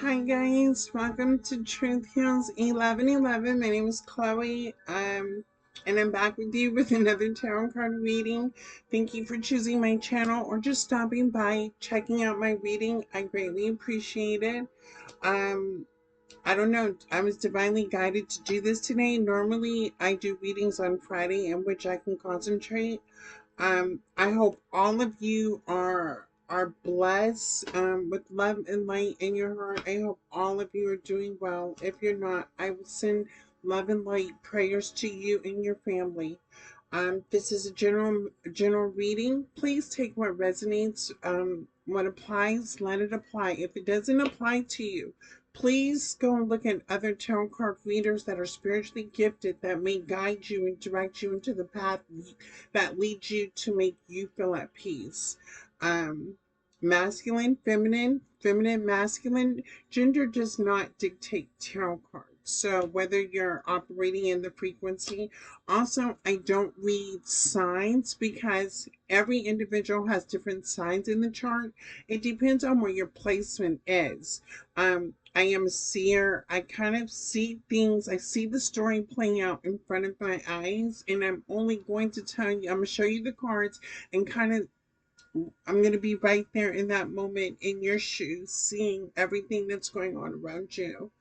Hi guys, welcome to Truth Heals 1111. My name is Chloe. And I'm back with you with another tarot card reading. Thank you for choosing my channel or just stopping by, checking out my reading. I greatly appreciate it. Um, I don't know. I was divinely guided to do this today. Normally, I do readings on Friday in which I can concentrate. I hope all of you are blessed with love and light in your heart. I hope all of you are doing well. If you're not, I will send love and light prayers to you and your family. This is a general reading. Please take what resonates, what applies, let it apply. If it doesn't apply to you, please go and look at other tarot card readers that are spiritually gifted that may guide you and direct you into the path that leads you to make you feel at peace. Um, Masculine, feminine, masculine, gender does not dictate tarot cards. So whether you're operating in the frequency, also I don't read signs because every individual has different signs in the chart. It depends on where your placement is. I am a seer. I kind of see things. I see the story playing out in front of my eyes, and I'm only going to tell you, I'm going to show you the cards and kind of, I'm going to be right there in that moment in your shoes, seeing everything that's going on around you.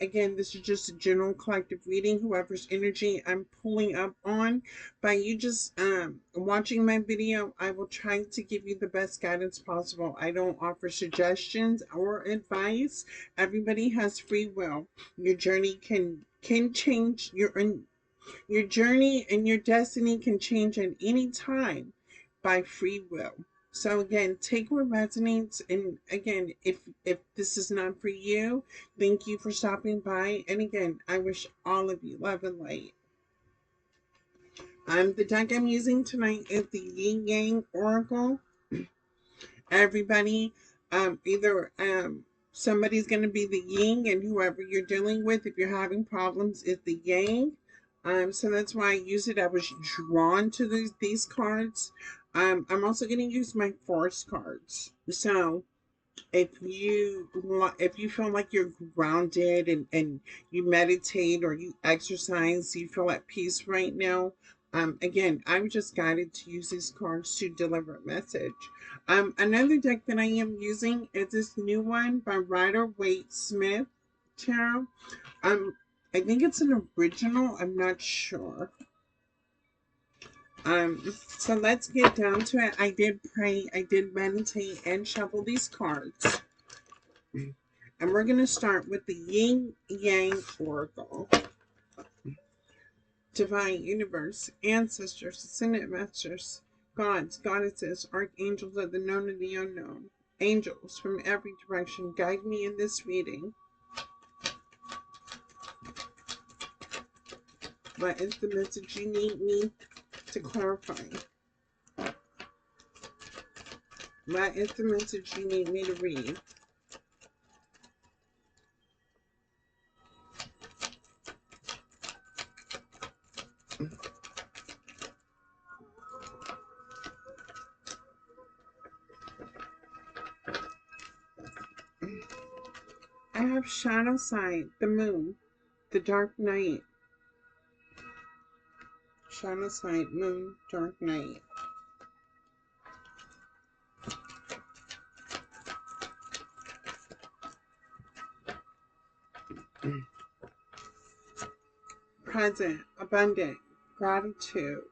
Again, this is just a general collective reading, whoever's energy I'm pulling up on. By you just watching my video, I will try to give you the best guidance possible. I don't offer suggestions or advice. Everybody has free will. Your journey can change. Your journey and your destiny can change at any time by free will. So again, take what resonates, and again, if this is not for you, thank you for stopping by. And again, I wish all of you love and light. The deck I'm using tonight is the Yin Yang Oracle. Everybody, either somebody's going to be the Yin, and whoever you're dealing with, if you're having problems, is the Yang. So that's why I use it. I was drawn to these cards. I'm also going to use my force cards. So if you feel like you're grounded and you meditate or you exercise, you feel at peace right now. Again, I'm just guided to use these cards to deliver a message. Another deck that I am using is this new one by Rider Waite Smith Tarot. I think it's an original. I'm not sure. So let's get down to it. I did pray, I did meditate, and shuffle these cards. And we're going to start with the Yin Yang Oracle. Divine Universe, Ancestors, Ascended Masters, Gods, Goddesses, Archangels of the known and the unknown, Angels from every direction, guide me in this reading. What is the message you need me to clarify? What is the message you need me to read? I have shadow side, the moon, the dark night. Shadow side, moon, dark night. Present, abundant, gratitude.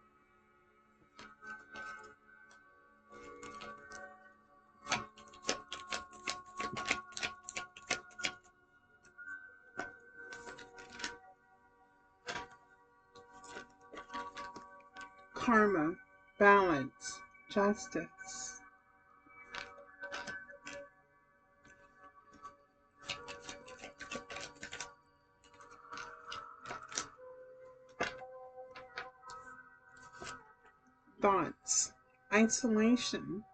Karma, balance, justice. Thoughts, isolation.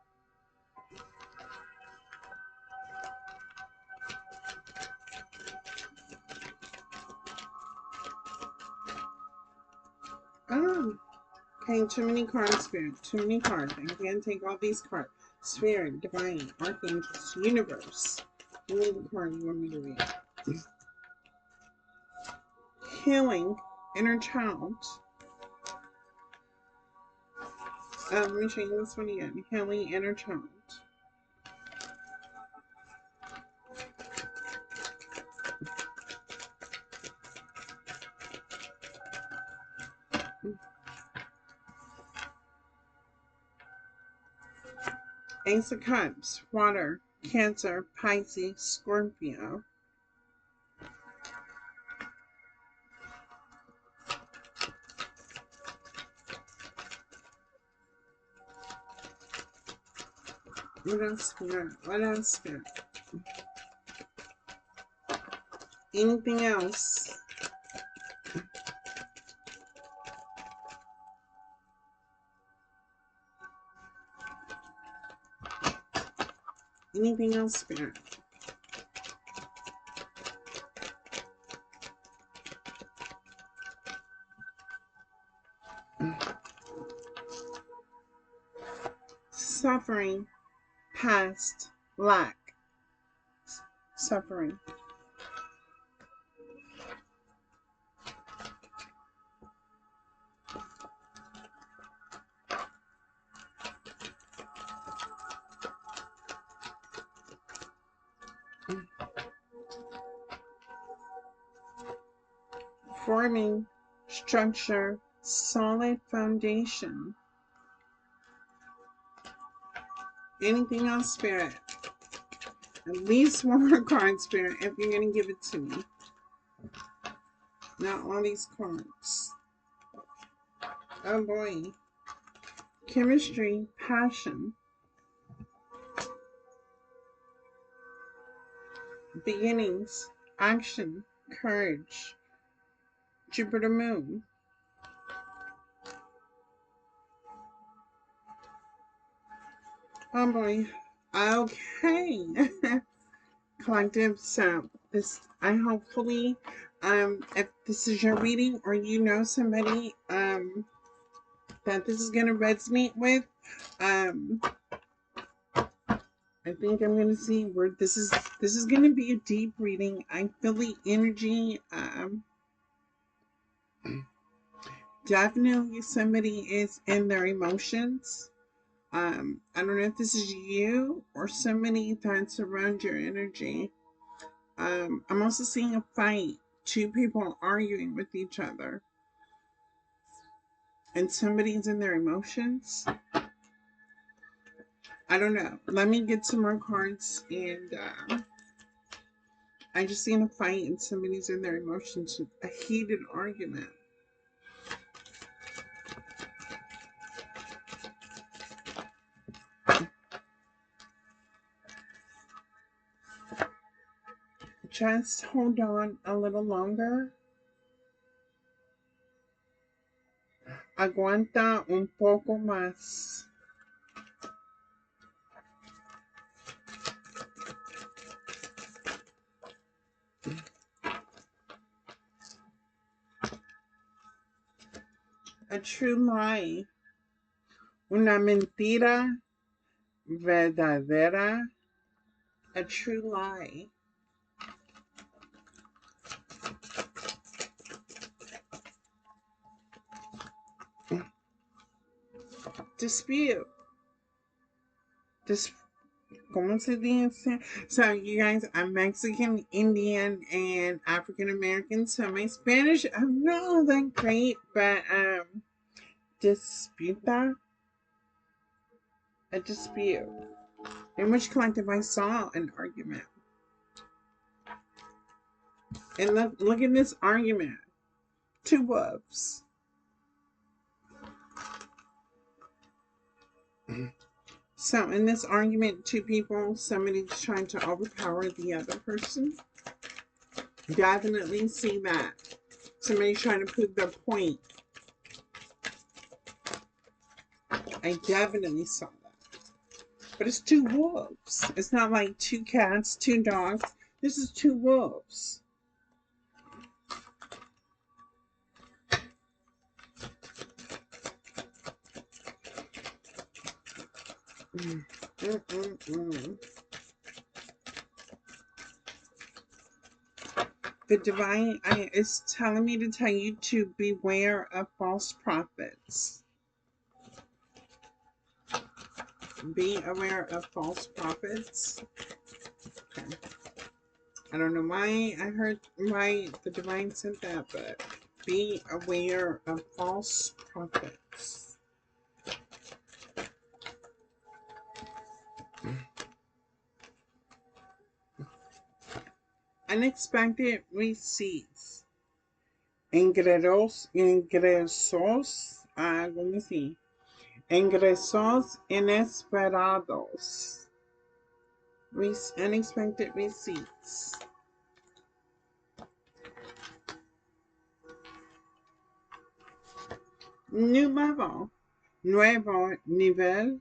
Oh, okay, too many cards, Spirit. Too many cards. I can't take all these cards. Spirit, Divine, Archangels, Universe. Read the card you want me to read. Healing, inner child. Let me show you this one again. Healing, inner child. Ace of Cups, water, Cancer, Pisces, Scorpio. What else, Spirit? What else, Spirit? Anything else? Anything else, Spirit? Suffering, past, lack, suffering. Forming, structure, solid foundation. Anything else, Spirit? At least one more card, Spirit, if you're going to give it to me. Not all these cards. Oh boy. Chemistry, passion. Beginnings, action, courage. Jupiter moon. Oh boy. Okay. Collective. So this, I hopefully, if this is your reading or you know somebody that this is gonna resonate with, I think I'm gonna see where this is gonna be a deep reading. I feel the energy. Definitely somebody is in their emotions. I don't know if this is you or somebody that's around your energy. I'm also seeing a fight. Two people arguing with each other. And somebody's in their emotions. I don't know. Let me get some more cards. And I just seen a fight and somebody's in their emotions. A heated argument. Just hold on a little longer. Aguanta un poco más. A true lie. Una mentira verdadera. A true lie. Dispute. ¿Cómo se dice? So, you guys, I'm Mexican, Indian, and African American. So, my Spanish, I'm not all that great, but disputa, a dispute. In which collective I saw an argument. And look at this argument. Two wolves. So in this argument, two people, somebody's trying to overpower the other person. Definitely see that. Somebody's trying to prove their point. I definitely saw that. But it's two wolves. It's not like two cats, two dogs. This is two wolves. The divine is telling me to tell you to beware of false prophets. Be aware of false prophets. Okay. I don't know why I heard why the divine said that, but be aware of false prophets. Unexpected receipts. Ingresos, ¿cómo así? Ingresos inesperados. Unexpected receipts. New level. Nuevo nivel.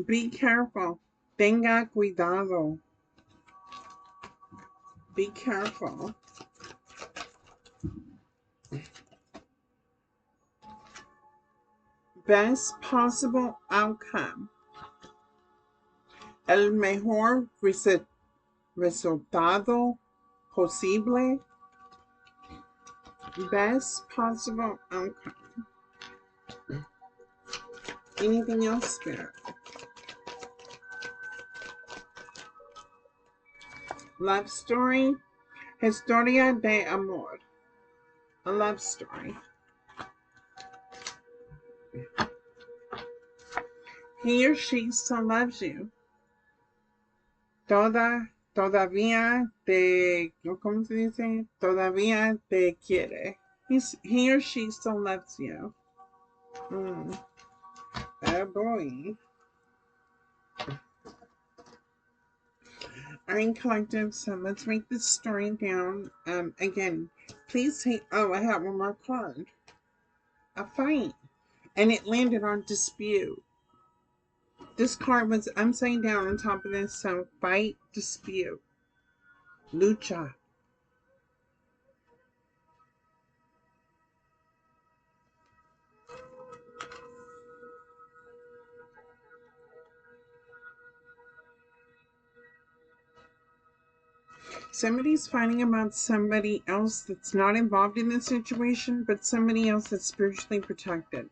Be careful. Tenga cuidado. Be careful. Best possible outcome. El mejor resultado posible. Best possible outcome. Anything else, Spirit? Love story. Historia de amor. A love story. He or she still loves you. Todavía te, ¿cómo se dice? Todavía te quiere. He or she still loves you. Oh boy. Alright, collective, so let's break this story down. Again, please take, oh, I have one more card. A fight. And it landed on dispute. This card was upside down on top of this, so fight, dispute. Lucha. Somebody's fighting about somebody else that's not involved in this situation, but somebody else that's spiritually protected.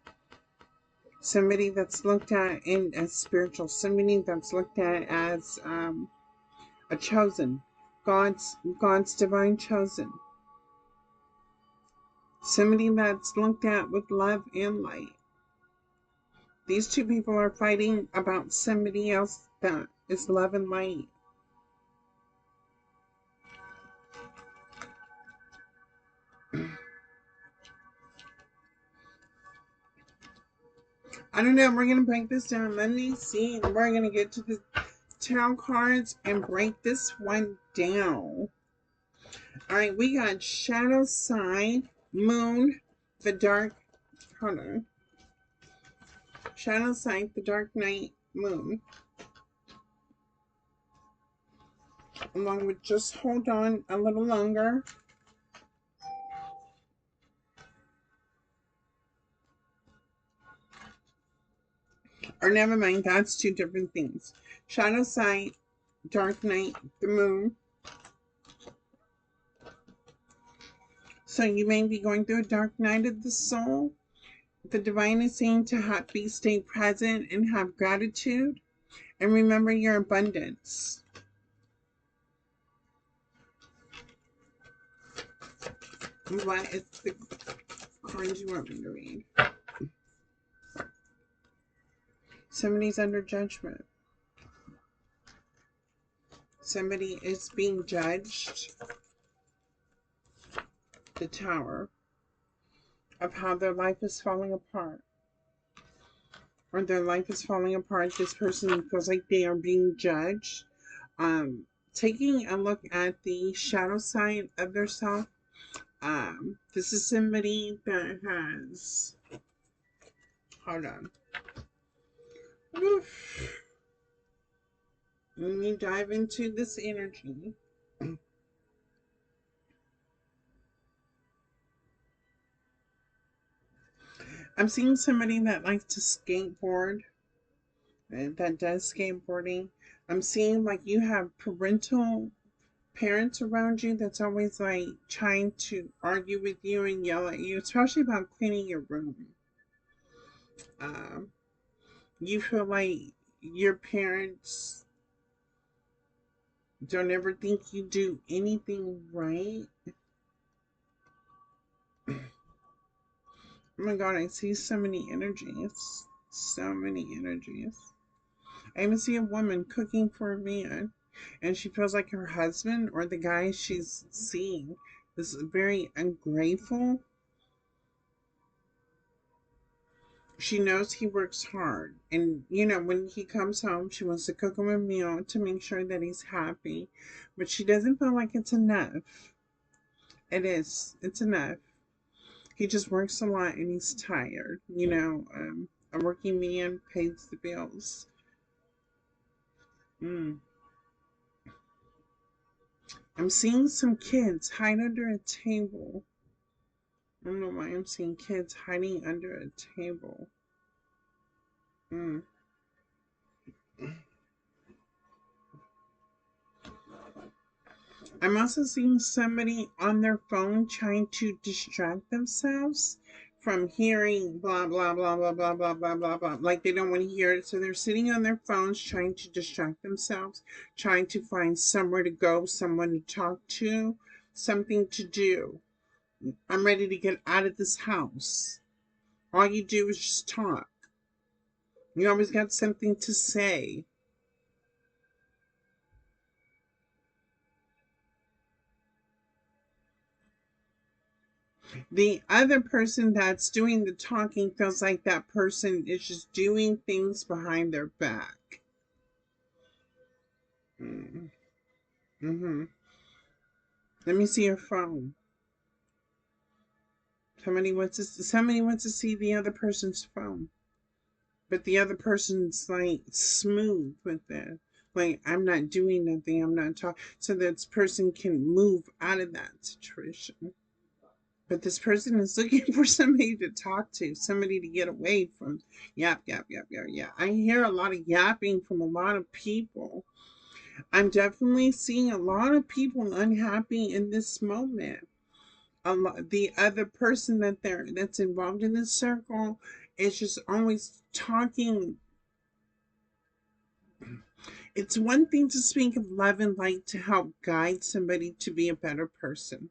Somebody that's looked at as spiritual. Somebody that's looked at as a chosen. God's divine chosen. Somebody that's looked at with love and light. These two people are fighting about somebody else that is love and light. I don't know. We're going to break this down. Let me see. We're going to get to the tarot cards and break this one down. All right. We got shadow sign, moon, the dark. Hold on. Shadow sign, the dark night, moon. Along with just hold on a little longer. Or never mind, that's two different things. Shadow side, dark night, the moon. So you may be going through a dark night of the soul. The divine is saying to stay present and have gratitude. And remember your abundance. What is the card you want me to read? Somebody's under judgment. Somebody is being judged. The Tower. Of how their life is falling apart. Or their life is falling apart. This person feels like they are being judged. Taking a look at the shadow side of their self. This is somebody that has, hold on. Oof. Let me dive into this energy. I'm seeing somebody that likes to skateboard, that does skateboarding. I'm seeing like you have parental parents around you that's always like trying to argue with you and yell at you, especially about cleaning your room. Um, you feel like your parents don't ever think you do anything right. Oh my god, I see so many energies. So many energies. I even see a woman cooking for a man, and she feels like her husband or the guy she's seeing is very ungrateful. She knows he works hard, and when he comes home, she wants to cook him a meal to make sure that he's happy, but she doesn't feel like it's enough. It is. It's enough. He just works a lot and he's tired. A working man pays the bills. Mm. I'm seeing some kids hide under a table. I don't know why I'm seeing kids hiding under a table. Mm. I'm also seeing somebody on their phone trying to distract themselves from hearing blah blah blah blah blah blah blah blah blah. Like they don't want to hear it, so they're sitting on their phones trying to distract themselves, trying to find somewhere to go, someone to talk to, something to do. I'm ready to get out of this house. All you do is just talk. You always got something to say. The other person that's doing the talking feels like that person is just doing things behind their back. Mm. Mm-hmm. Let me see your phone. Somebody wants to see the other person's phone, but the other person's like smooth with it. Like I'm not doing nothing. I'm not talking, so that person can move out of that situation. But this person is looking for somebody to talk to, somebody to get away from. Yap, yap, yap, yap, yap. I hear a lot of yapping from a lot of people. I'm definitely seeing a lot of people unhappy in this moment. The other person that's involved in this circle is just always talking. It's one thing to speak of love and light to help guide somebody to be a better person.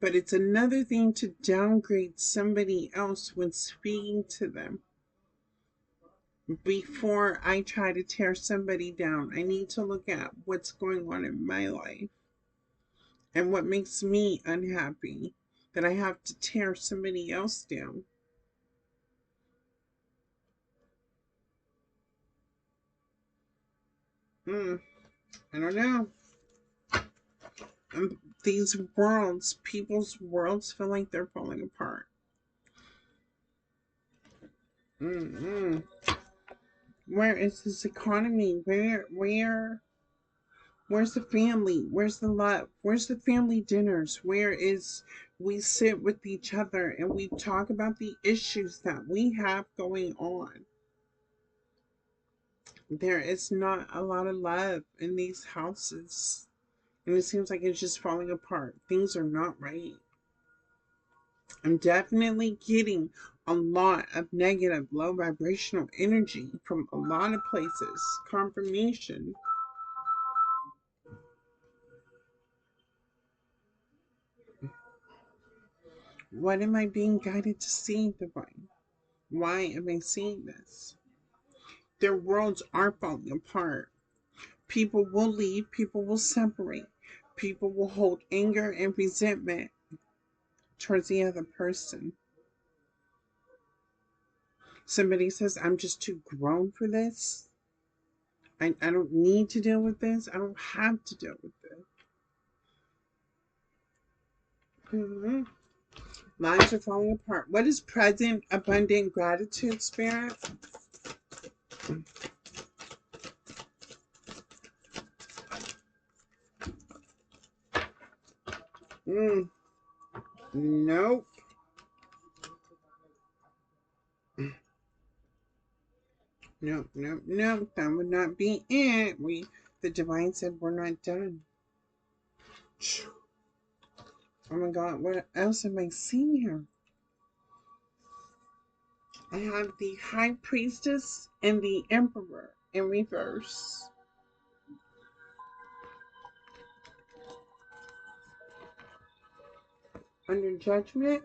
But it's another thing to downgrade somebody else when speaking to them. Before I try to tear somebody down, I need to look at what's going on in my life and what makes me unhappy that I have to tear somebody else down. Mm, I don't know. These worlds, people's worlds feel like they're falling apart. Mm-mm. Where is this economy? Where's the family? Where's the love? Where's the family dinners? Where is we sit with each other and we talk about the issues that we have going on? There is not a lot of love in these houses. And it seems like it's just falling apart. Things are not right. I'm definitely getting a lot of negative, low vibrational energy from a lot of places. Confirmation. What am I being guided to see, Divine? Why am I seeing this? Their worlds are falling apart. People will leave, people will separate, people will hold anger and resentment towards the other person. Somebody says, I'm just too grown for this. I don't need to deal with this. I don't have to deal with this. Mhm. Lives are falling apart. What is present, abundant gratitude, Spirit? Mm, nope. Nope, nope, nope. That would not be it. The divine said we're not done. Oh my God, what else am I seeing here? I have the High Priestess and the Emperor in reverse. Under Judgment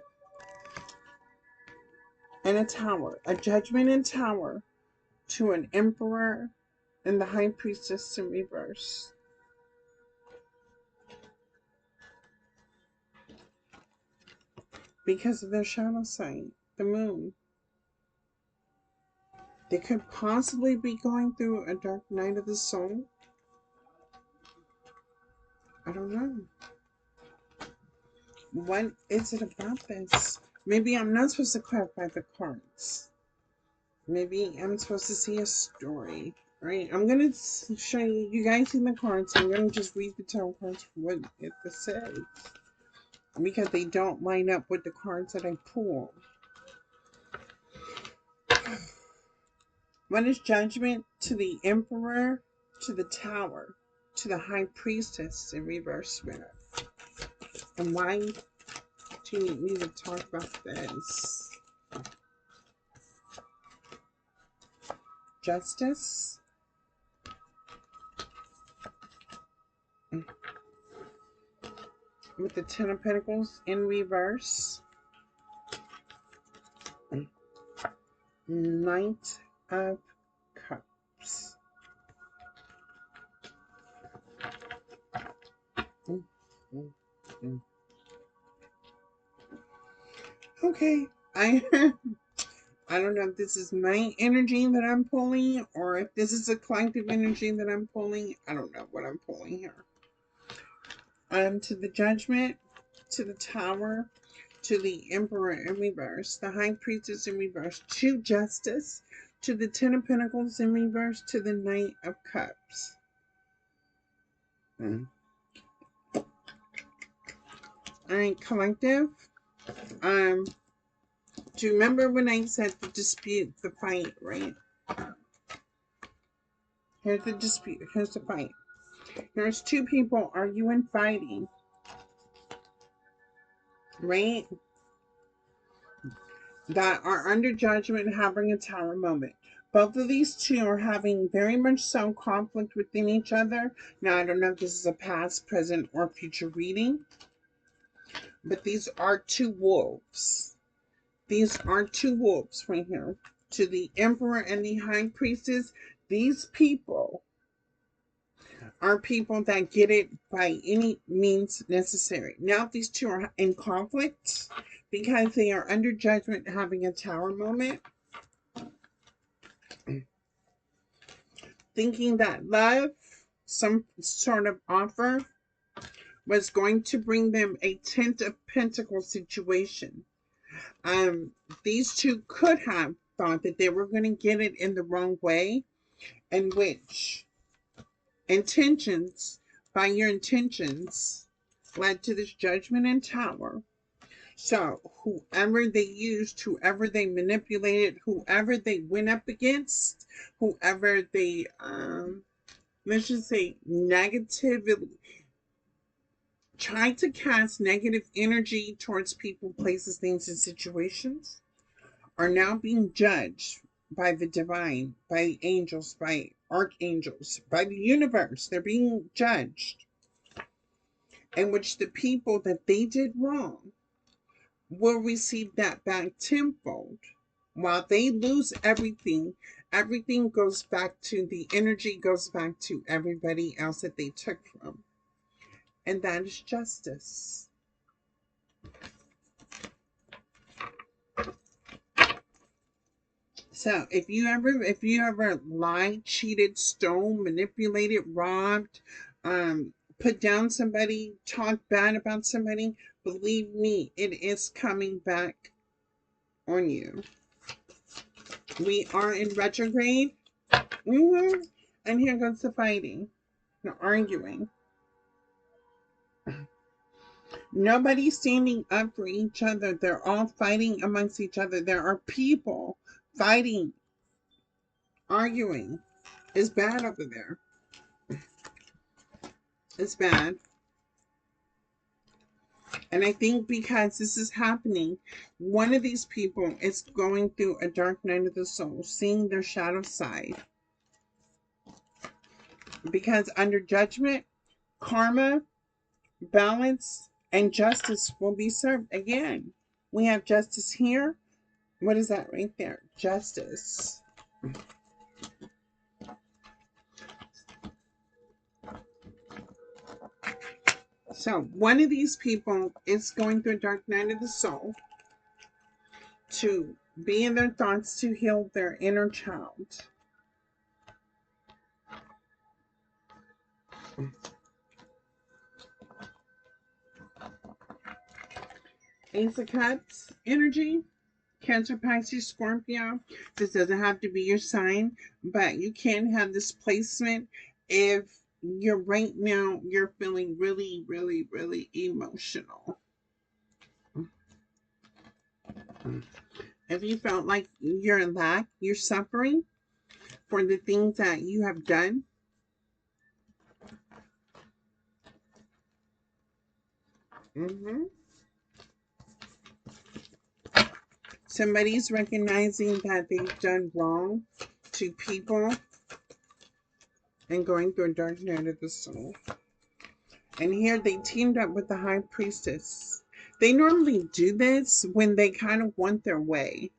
and a Tower. A Judgment and Tower to an Emperor and the High Priestess in reverse. Because of their shadow sign, the Moon. They could possibly be going through a dark night of the soul. I don't know. What is it about this? Maybe I'm not supposed to clarify the cards. Maybe I'm supposed to see a story. Right? I'm going to show you guys in the cards. I'm going to just read the tarot cards for what it says. Because they don't line up with the cards that I pull. What is Judgment to the Emperor, to the Tower, to the High Priestess in reverse spirit? And why do you need me to talk about this? Justice. With the Ten of Pentacles in reverse. Knight of Cups. Okay, I I don't know if this is my energy that I'm pulling or if this is a collective energy that I'm pulling. I don't know what I'm pulling here. To the Judgment, to the Tower, to the Emperor in reverse, the High Priestess in reverse, to Justice, to the Ten of Pentacles in reverse, to the Knight of Cups. All right, collective. Do you remember when I said the dispute, the fight, right? Here's the dispute. Here's the fight. There's two people arguing, fighting, right? That are under judgment, having a tower moment. Both of these two are having very much so conflict within each other. Now, I don't know if this is a past, present, or future reading, but these are two wolves. These are two wolves right here. To the Emperor and the High Priestess, these people are people that get it by any means necessary. Now, these two are in conflict because they are under judgment, having a tower moment, thinking that love, some sort of offer, was going to bring them a Ten of Pentacles situation. These two could have thought that they were going to get it in the wrong way, in which intentions, by your intentions, led to this Judgment and Tower. So whoever they used, whoever they manipulated, whoever they went up against, whoever they let's just say negatively tried to cast negative energy towards people, places, things, and situations, are now being judged by the divine, by the angels, by archangels, by the universe. They're being judged, in which the people that they did wrong will receive that back tenfold. While they lose everything, everything goes back to the energy, goes back to everybody else that they took from. And that is justice. So if you ever lied, cheated, stole, manipulated, robbed, put down somebody, talked bad about somebody, believe me, it is coming back on you. We are in retrograde. And here goes the fighting, the arguing. Nobody's standing up for each other. They're all fighting amongst each other. There are people fighting Arguing is bad over there. It's bad. And I think because this is happening, one of these people is going through a dark night of the soul, seeing their shadow side. Because under judgment, karma, balance, and justice will be served. Again, we have justice here. What is that right there? Justice. So one of these people is going through a dark night of the soul to be in their thoughts to heal their inner child. Ace of Cups energy. Cancer, Pisces, Scorpio. This doesn't have to be your sign, but you can have this placement if you're right now, you're feeling really, really, really emotional. If you felt like you're in lack, you're suffering for the things that you have done. Mm-hmm. Somebody's recognizing that they've done wrong to people and going through a dark night of the soul. And here they teamed up with the high priestess. They normally do this when they kind of want their way.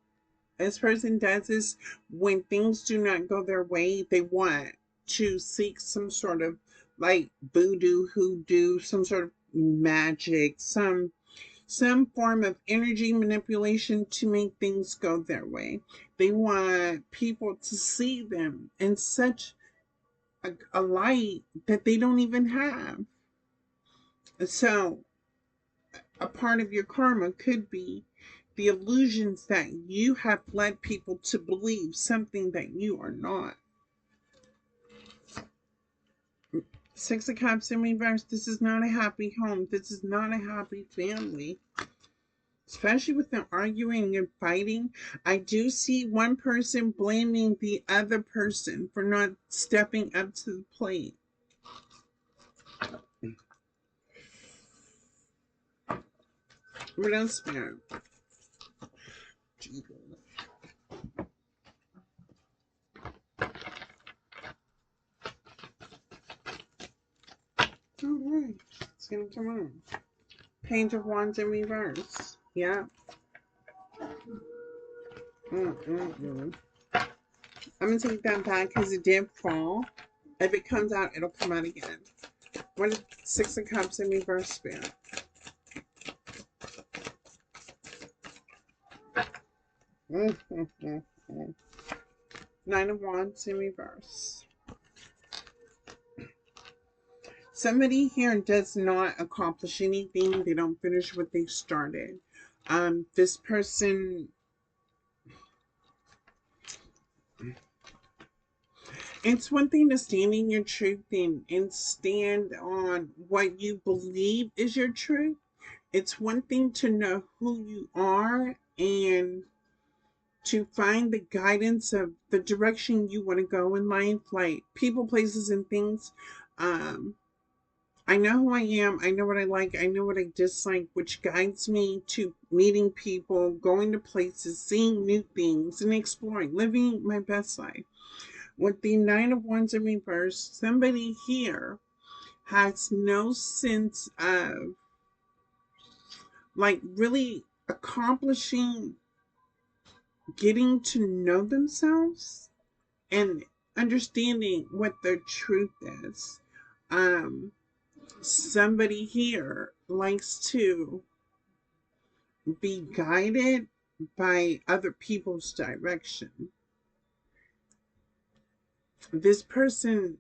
This person does this when things do not go their way. They want to seek some sort of like voodoo, hoodoo, some sort of magic, some form of energy manipulation to make things go their way. They want people to see them in such a light that they don't even have. So a part of your karma could be the illusions that you have led people to believe something that you are not. Six of Cups in reverse. This is not a happy home. This is not a happy family. Especially with them arguing and fighting. I do see one person blaming the other person for not stepping up to the plate. What else, man? All right, it's gonna come on. Page of Wands in reverse. Yeah. I'm gonna take that back because it did fall. If it comes out, it'll come out again. What is Six of Cups in reverse, Spirit? Nine of Wands in reverse. Somebody here does not accomplish anything. They don't finish what they started. This person, it's one thing to stand in your truth and stand on what you believe is your truth. It's one thing to know who you are and to find the guidance of the direction you want to go in life, like people, places, and things. I know who I am. I know what I like. I know what I dislike, which guides me to meeting people, going to places, seeing new things, and exploring, living my best life. With the Nine of Wands in reverse, somebody here has no sense of like really accomplishing getting to know themselves and understanding what their truth is. Somebody here likes to be guided by other people's direction. This person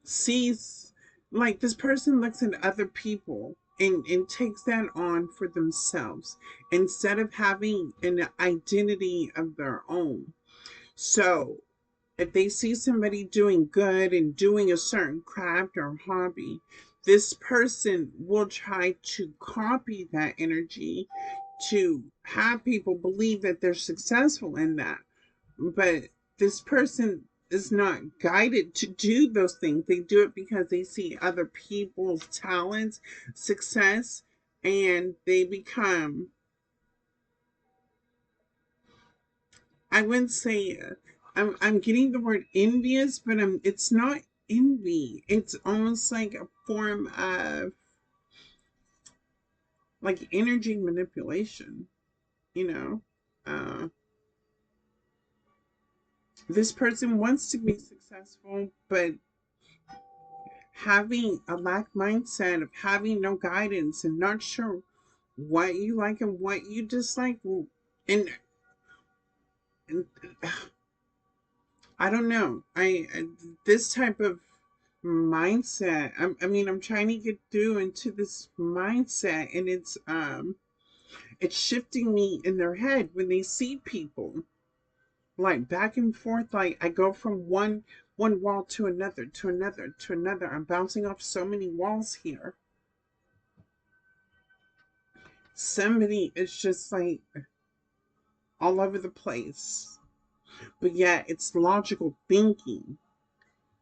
sees, like, this person looks at other people and takes that on for themselves instead of having an identity of their own. So if they see somebody doing good and doing a certain craft or hobby, this person will try to copy that energy to have people believe that they're successful in that. but this person is not guided to do those things. They do it because they see other people's talents, success, and they become, I wouldn't say, I'm getting the word envious, but it's not envy. It's almost like a form of like energy manipulation, you know. This person wants to be successful, but having a lack mindset of having no guidance and not sure what you like and what you dislike, and I don't know. I this type of mindset. I mean, I'm trying to get through into this mindset, and it's shifting me in their head when they see people like back and forth. Like I go from one wall to another, to another, to another. I'm bouncing off so many walls here. Somebody is just like all over the place, but yeah, it's logical thinking.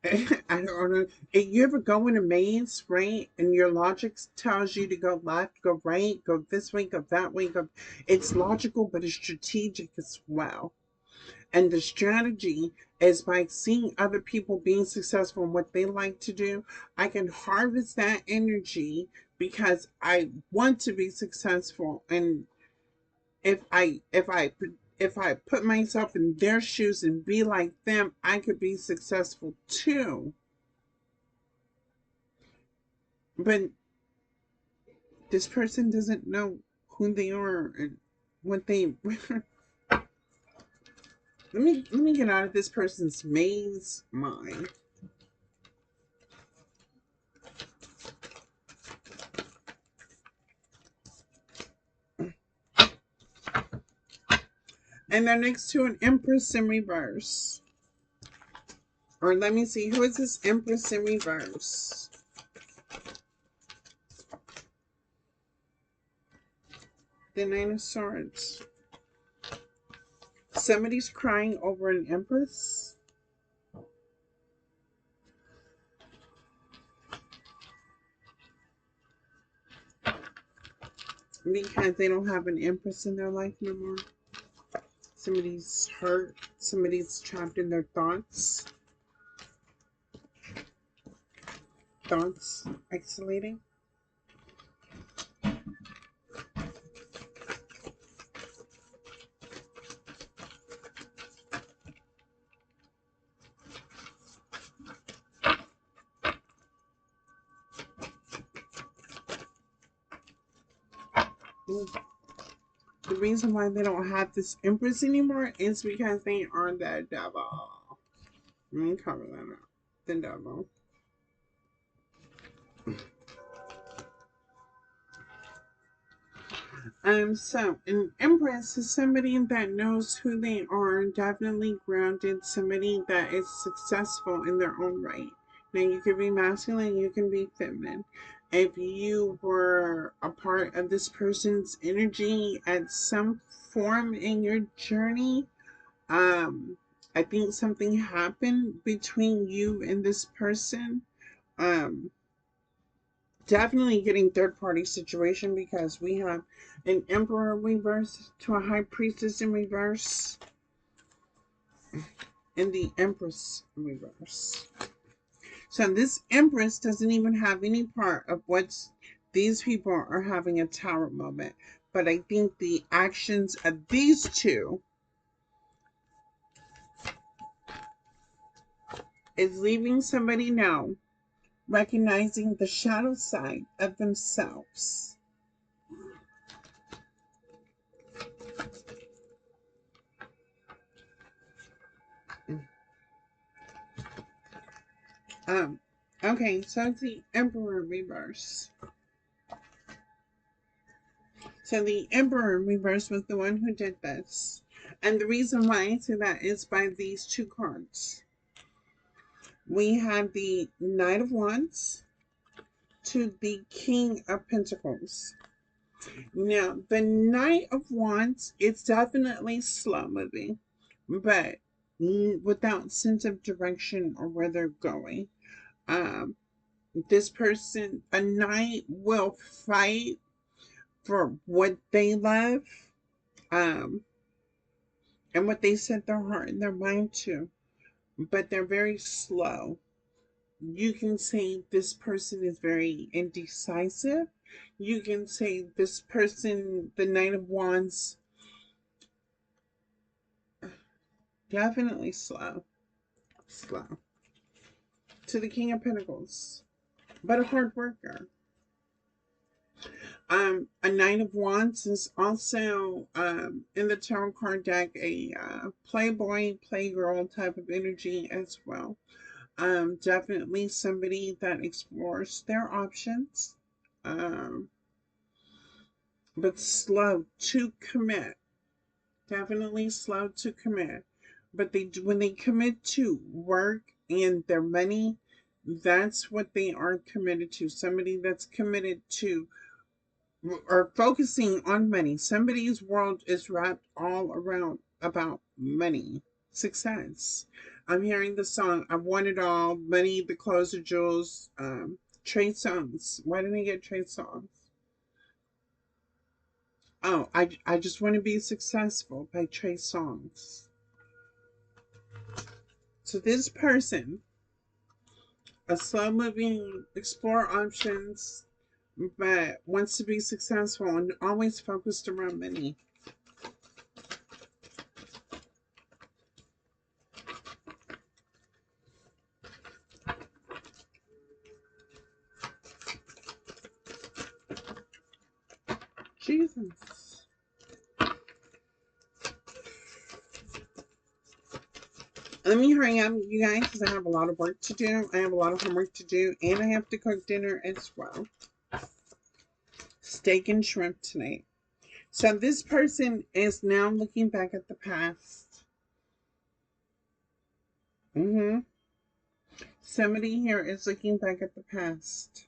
I don't know. You ever go in a maze, right? And your logic tells you to go left, go right, go this way, go that way. Go. It's logical, but it's strategic as well. And the strategy is by seeing other people being successful in what they like to do. I can harvest that energy because I want to be successful. And if I put myself in their shoes and be like them, I could be successful too. But this person doesn't know who they are and what they let me get out of this person's maze mind. And they're next to an Empress in reverse. Or let me see, who is this Empress in reverse? The Nine of Swords. Somebody's crying over an Empress because they don't have an Empress in their life no more. Somebody's hurt. Somebody's trapped in their thoughts. Thoughts isolating. The reason why they don't have this Empress anymore is because they are the devil. Let me cover that up. The devil. So an Empress is somebody that knows who they are, definitely grounded, somebody that is successful in their own right. Now you can be masculine, you can be feminine. If you were a part of this person's energy at some form in your journey, um, I think something happened between you and this person. Um, Definitely getting third party situation because we have an emperor reverse to a high priestess in reverse and the empress in reverse. So this empress doesn't even have any part of what's these people are having a tower moment. But I think the actions of these two is leaving somebody now recognizing the shadow side of themselves. Um, okay, so it's the Emperor reverse. So the Emperor reverse was the one who did this. And the reason why I say that is by these two cards. We have the Knight of Wands to the King of Pentacles. Now, the Knight of Wands, it's definitely slow moving, but without sense of direction or where they're going. Um, this person, a knight, will fight for what they love, um, and what they set their heart and their mind to, but they're very slow. You can say this person is very indecisive. You can say this person, the Knight of Wands, definitely slow. Slow. To the King of Pentacles, but a hard worker. A Knight of Wands is also in the tarot card deck a playboy, playgirl type of energy as well. Definitely somebody that explores their options, um, but slow to commit. Definitely slow to commit. But when they commit to work and their money, that's what they are committed to. Somebody that's committed to or focusing on money. Somebody's world is wrapped all around about money, success. I'm hearing the song "I Want It All," "Money," "The Clothes," "The Jewels," Trey Songs. Why didn't I get Trey Songs? Oh, I just want to be successful by Trey Songs. So this person, a slow moving, explore options, but wants to be successful and always focused around money. Jesus. Let me hurry up, you guys, because I have a lot of work to do. I have a lot of homework to do, and I have to cook dinner as well. Steak and shrimp tonight. So this person is now looking back at the past. Somebody here is looking back at the past.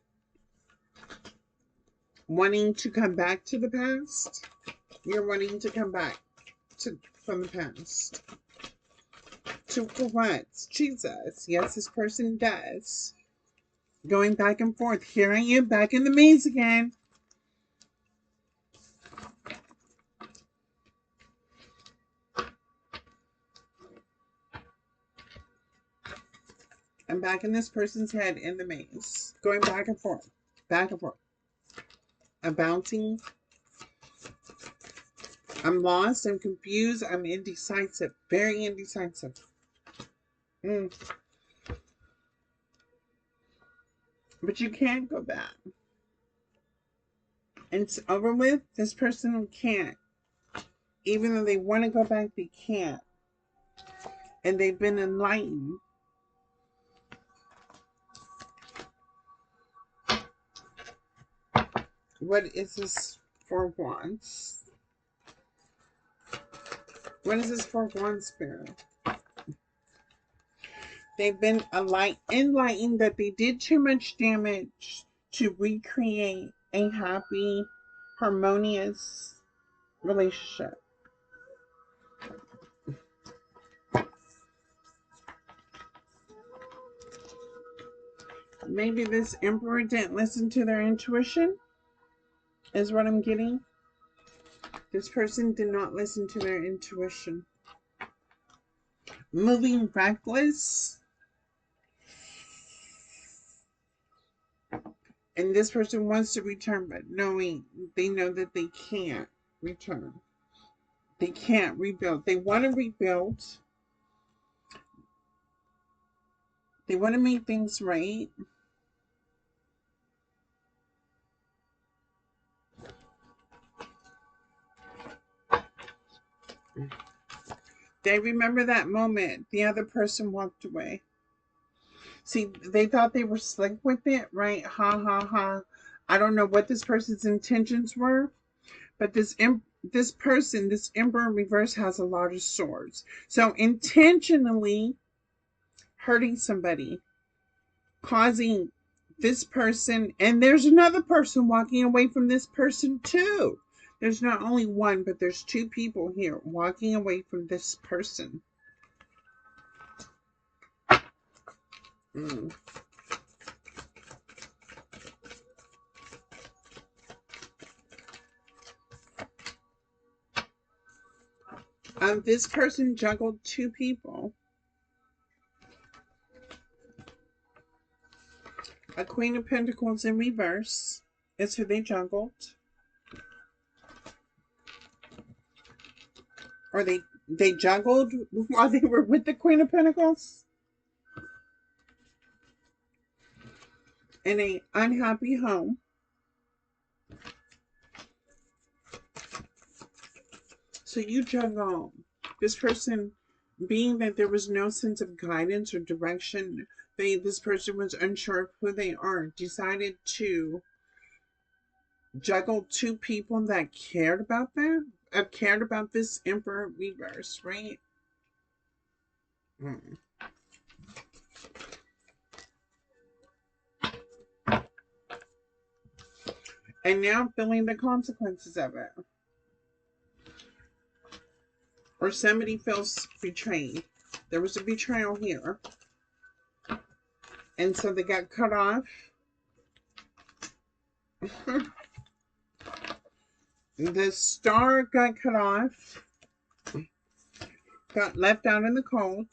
Wanting to come back to the past. You're wanting to come back from the past. For what? Jesus. Yes, this person does. Going back and forth. Here I am back in the maze again. I'm back in this person's head in the maze. Going back and forth. Back and forth. I'm bouncing. I'm lost. I'm confused. I'm indecisive. Very indecisive. But you can't go back. And it's over with. This person can't. Even though they want to go back, they can't. And they've been enlightened. What is this for once? What is this for one, Spirit? They've been enlightened that they did too much damage to recreate a happy, harmonious relationship. Maybe this emperor didn't listen to their intuition, is what I'm getting. This person did not listen to their intuition. Moving reckless. And this person wants to return, but knowing they know that they can't return. They can't rebuild. They want to rebuild. They want to make things right. They remember that moment the other person walked away. See, they thought they were slick with it, right? Ha ha ha. I don't know what this person's intentions were, but this person, this Emperor in reverse, has a lot of swords. So intentionally hurting somebody, causing this person, and there's another person walking away from this person too. There's not only one, but there's two people here walking away from this person. Mm. This person juggled two people. A Queen of Pentacles in reverse is who they juggled. Or they juggled while they were with the Queen of Pentacles. In a unhappy home. So you juggle. This person, being that there was no sense of guidance or direction, this person was unsure of who they are, decided to juggle two people that cared about them, cared about this Emperor reverse, right? Mm. And now feeling the consequences of it. Or somebody feels betrayed. There was a betrayal here. And so they got cut off. The star got cut off. Got left out in the cold.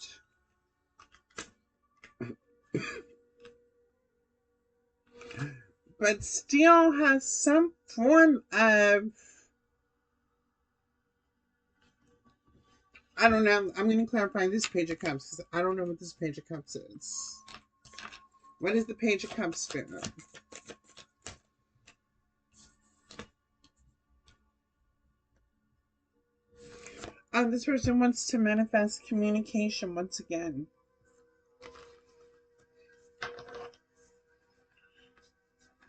But still has some form of, I don't know. I'm going to clarify this Page of Cups because I don't know what this Page of Cups is. What is the Page of Cups do? This person wants to manifest communication once again.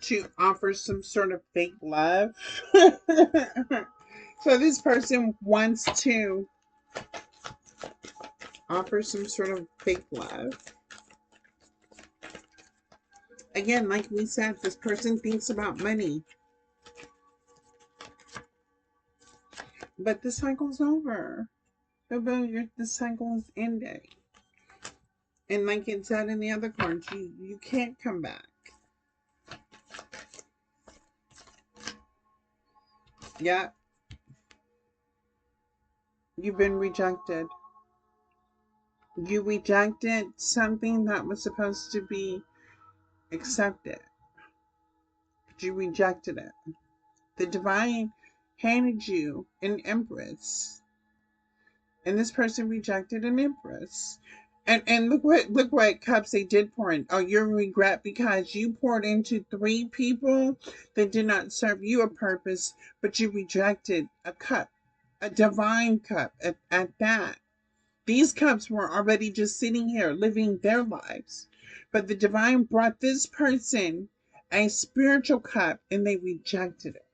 To offer some sort of fake love. So this person wants to offer some sort of fake love. Again, like we said, this person thinks about money. But the cycle's over. The cycle is ending. And like it said in the other cards, you can't come back. Yeah. You've been rejected. You rejected something that was supposed to be accepted. But you rejected it. The divine handed you an empress. And this person rejected an empress. And look what cups they did pour in. Oh, your regret because you poured into three people that did not serve you a purpose, but you rejected a cup, a divine cup at that. These cups were already just sitting here living their lives. But the divine brought this person a spiritual cup and they rejected it.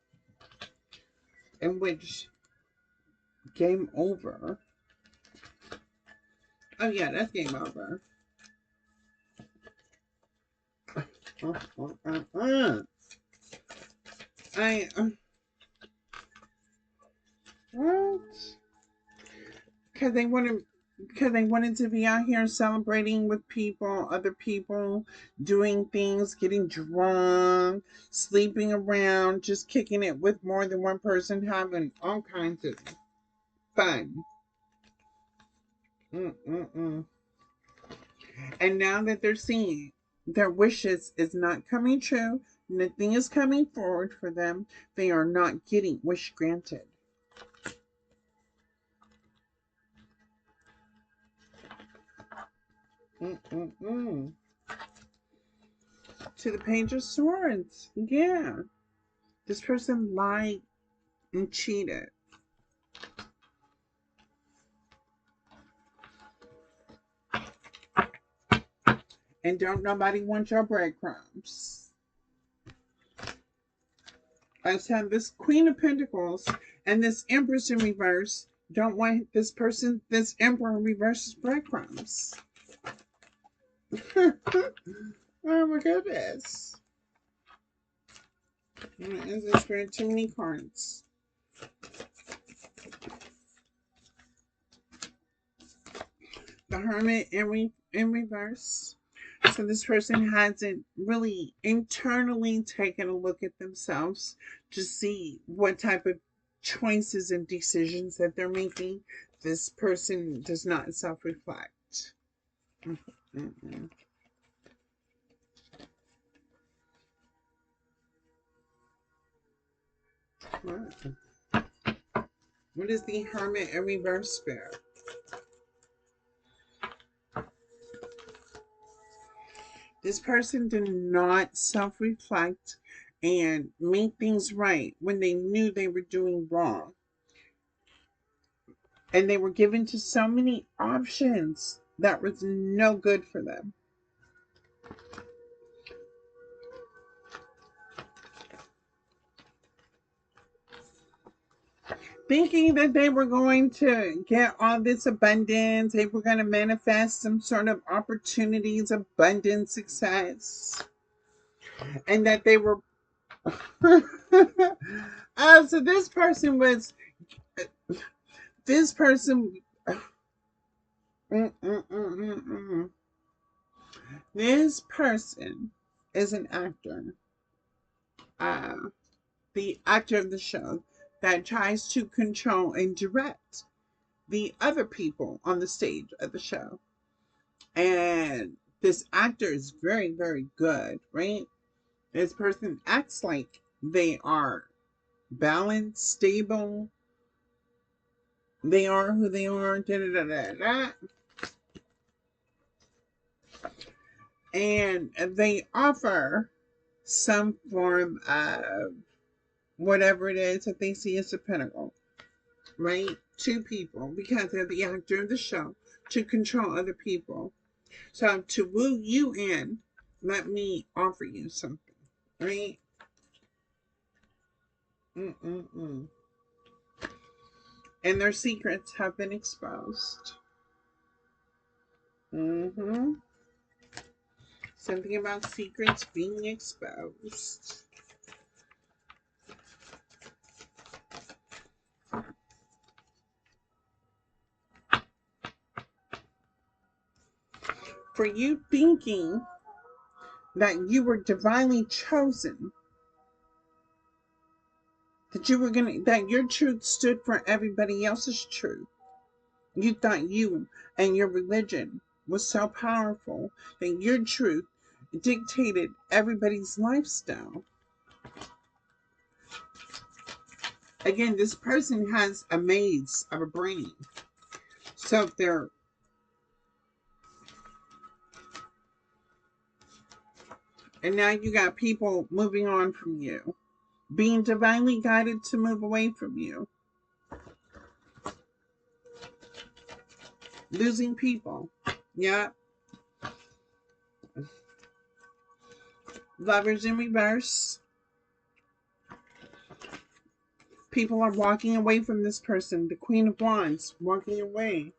In which game over. Oh yeah, that's game over. I what? Because they wanted to be out here celebrating with people, other people, doing things, getting drunk, sleeping around, just kicking it with more than one person, having all kinds of fun. Mm-mm-mm. And now that they're seeing their wishes is not coming true, nothing is coming forward for them, they are not getting wish granted. Mm-mm-mm. To the Page of Swords. Yeah. This person lied and cheated. And don't nobody want your breadcrumbs. I said this Queen of Pentacles and this Empress in reverse don't want this person, this Emperor in reverse breadcrumbs. Oh my goodness. Is this for too many cards? The Hermit in reverse. So this person hasn't really internally taken a look at themselves to see what type of choices and decisions that they're making. This person does not self-reflect. Mm-mm. What is the Hermit in reverse spirit? This person did not self-reflect and make things right when they knew they were doing wrong. And they were given to so many options that was no good for them. Thinking that they were going to get all this abundance, they were going to manifest some sort of opportunities, abundance, success, and that they were. So this person was. This person. This person is an actor. Uh, the actor of the show that tries to control and direct the other people on the stage of the show. And this actor is very, very good, right? This person acts like they are balanced, stable. They are who they are. Da, da, da, da, da. And they offer some form of whatever it is that they see as a pinnacle, right? To people because they're the actor of the show to control other people. So to woo you in, let me offer you something, right? Mm-mm-mm. And their secrets have been exposed. Mm-hmm. Something about secrets being exposed. For you thinking that you were divinely chosen, that you were that your truth stood for everybody else's truth. You thought you and your religion was so powerful that your truth dictated everybody's lifestyle. Again, this person has a maze of a brain. So they're and now you got people moving on from you, being divinely guided to move away from you, losing people. Yeah. Lovers in reverse. People are walking away from this person. The Queen of Wands walking away.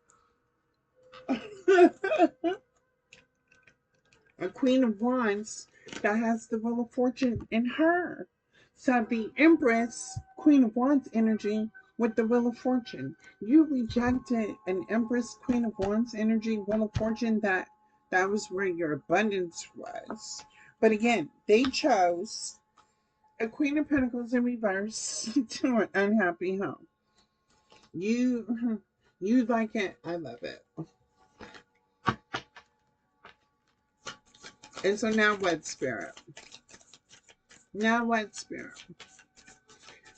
A Queen of Wands that has the Wheel of Fortune in her. So the Empress, Queen of Wands energy with the Wheel of Fortune. You rejected an Empress, Queen of Wands energy, Wheel of Fortune that was where your abundance was. But again, they chose a Queen of Pentacles in reverse to an unhappy home. You like it, I love it. And so now what, Spirit? Now what, Spirit?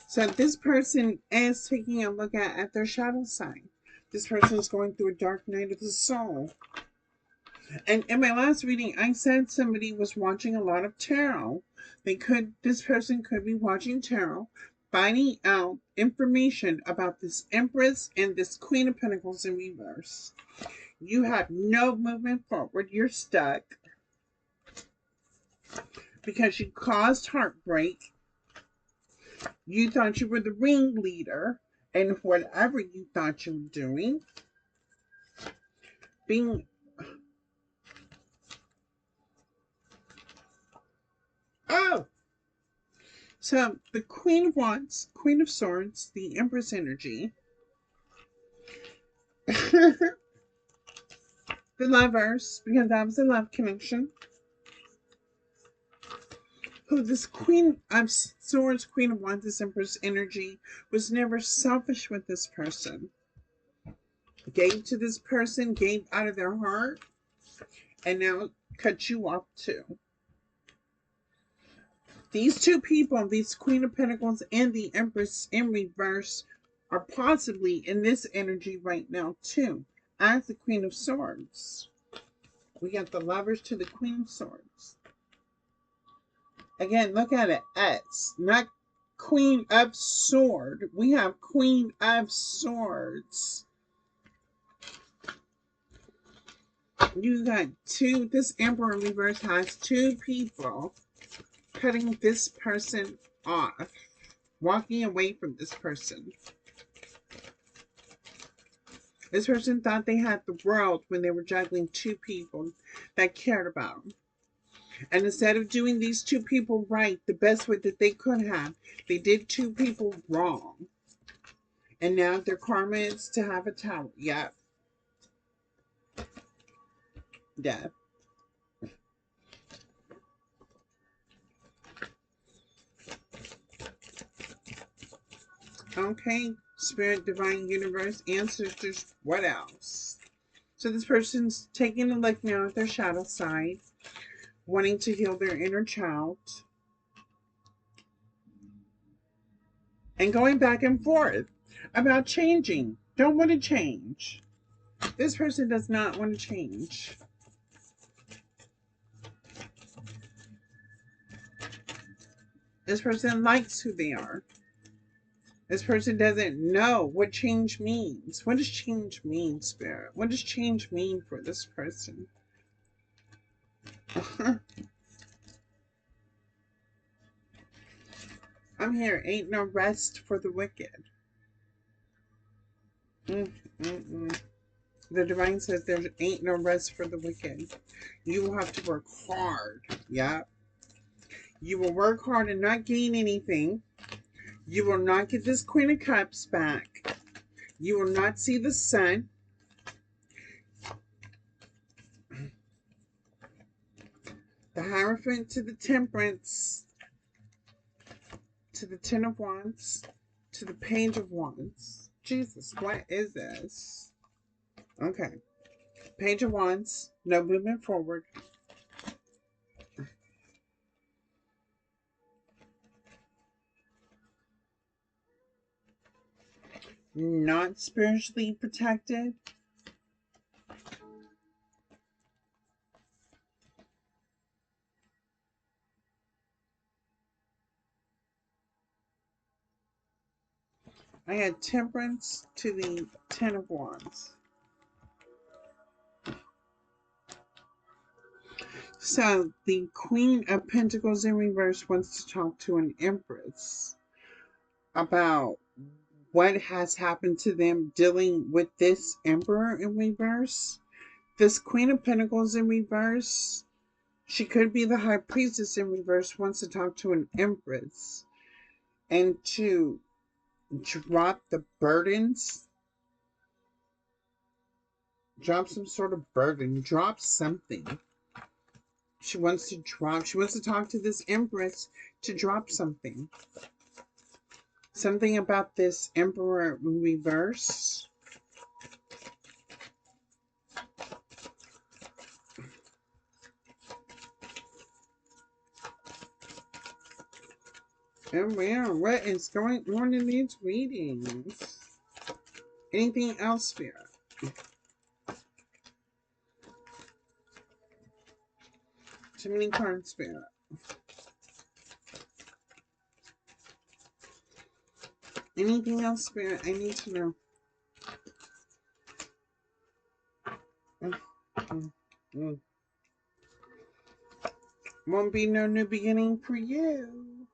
So this person is taking a look at their shadow sign. This person is going through a dark night of the soul. And in my last reading, I said somebody was watching a lot of tarot. This person could be watching tarot, finding out information about this Empress and this Queen of Pentacles in reverse. You have no movement forward. You're stuck because you caused heartbreak. You thought you were the ringleader and whatever you thought you were doing. Being oh, so the Queen of Wands, Queen of Swords, the Empress energy. The Lovers, because that was a love connection. Who this Queen of Swords, Queen of Wands, this Empress energy was never selfish with this person. Gave to this person, gave out of their heart, and now cut you off too. These two people, these Queen of Pentacles and the Empress in reverse, are possibly in this energy right now too, as the Queen of Swords. We got the Lovers to the Queen of Swords. Again, look at it. S, not Queen of Sword. We have Queen of Swords. You got two, this Emperor in reverse has two people cutting this person off, walking away from this person. This person thought they had the world when they were juggling two people that cared about them. And instead of doing these two people right the best way that they could have, they did two people wrong. And now their karma is to have a tower. Yep. Death. Okay. Spirit, divine, universe, ancestors, what else? So this person's taking a look now at their shadow side, wanting to heal their inner child, and going back and forth about changing. Don't want to change. This person does not want to change. This person likes who they are. This person doesn't know what change means. What does change mean, Spirit? What does change mean for this person? I'm here. Ain't no rest for the wicked. The divine says there ain't no rest for the wicked. You will have to work hard. Yeah. You will work hard and not gain anything. You will not get this Queen of Cups back. You will not see the sun. The Hierophant to the Temperance, to the Ten of Wands, to the Page of Wands. Jesus, what is this? Okay. Page of Wands, no movement forward. Not spiritually protected. I had Temperance to the Ten of Wands. So the Queen of Pentacles in reverse wants to talk to an Empress about what has happened to them dealing with this Emperor in reverse. This Queen of Pentacles in reverse, she could be the High Priestess in reverse, wants to talk to an Empress and to drop the burdens, drop some sort of burden, drop something. She wants to talk to this Empress to drop something. Something about this Emperor in reverse. And wow, what is going on in these readings? Anything else, Spirit? Too many cards, Spirit. Anything else, Spirit? I need to know. Won't be no new beginning for you.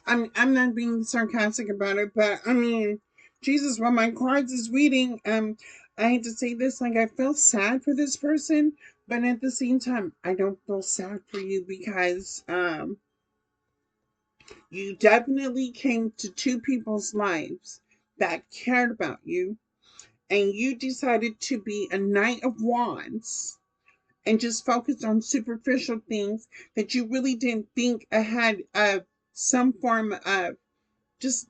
I'm not being sarcastic about it, but I mean, Jesus, when my cards is reading, I hate to say this, like I feel sad for this person, but at the same time, I don't feel sad for you because you definitely came to two people's lives that cared about you and you decided to be a Knight of Wands and just focused on superficial things that you really didn't think ahead of some form of just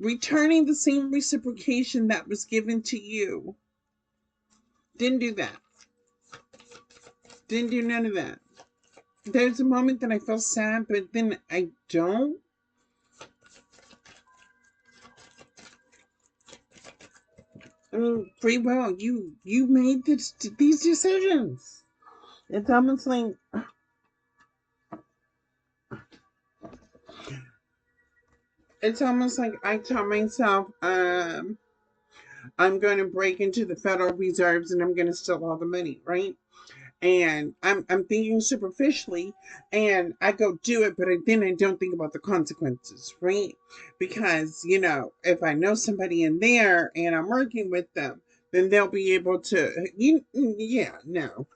returning the same reciprocation that was given to you. Didn't do that. Didn't do none of that. There's a moment that I feel sad, but then I don't. I mean, free will. You made these decisions. It's almost like I taught myself, I'm going to break into the Federal Reserves and I'm going to steal all the money, right? And I'm thinking superficially, and I go do it, but then I don't think about the consequences, right? Because if I know somebody in there and I'm working with them, then they'll be able to. Yeah, no,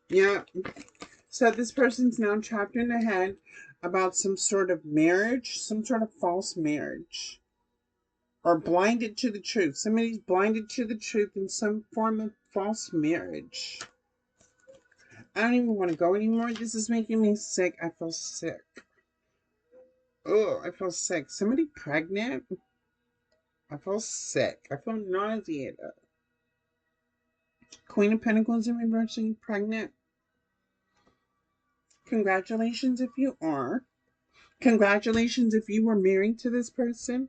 yeah. So this person's now trapped in a head about some sort of marriage, some sort of false marriage, or blinded to the truth. Somebody's blinded to the truth in some form of false marriage. I don't even want to go anymore. This is making me sick. I feel sick. Oh, I feel sick. Somebody pregnant? I feel sick. I feel nauseated. Queen of Pentacles in reverse. Are you pregnant? Congratulations if you are. Congratulations if you were married to this person.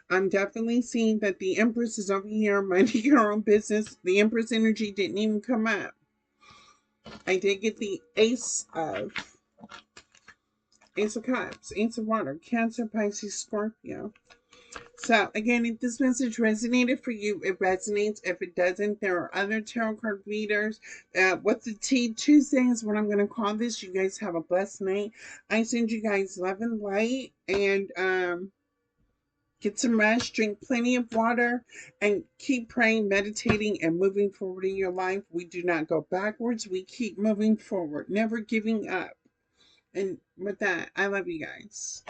I'm definitely seeing that the Empress is over here minding her own business. The Empress energy didn't even come up. I did get the Ace of Cups, Ace of Water, Cancer, Pisces, Scorpio. So again, if this message resonated for you, it resonates. If it doesn't, there are other tarot card readers. What's the Tea Tuesday is what I'm going to call this. You guys have a blessed night. I send you guys love and light, and get some rest, drink plenty of water, and keep praying, meditating, and moving forward in your life. We do not go backwards. We keep moving forward, never giving up. And with that, I love you guys.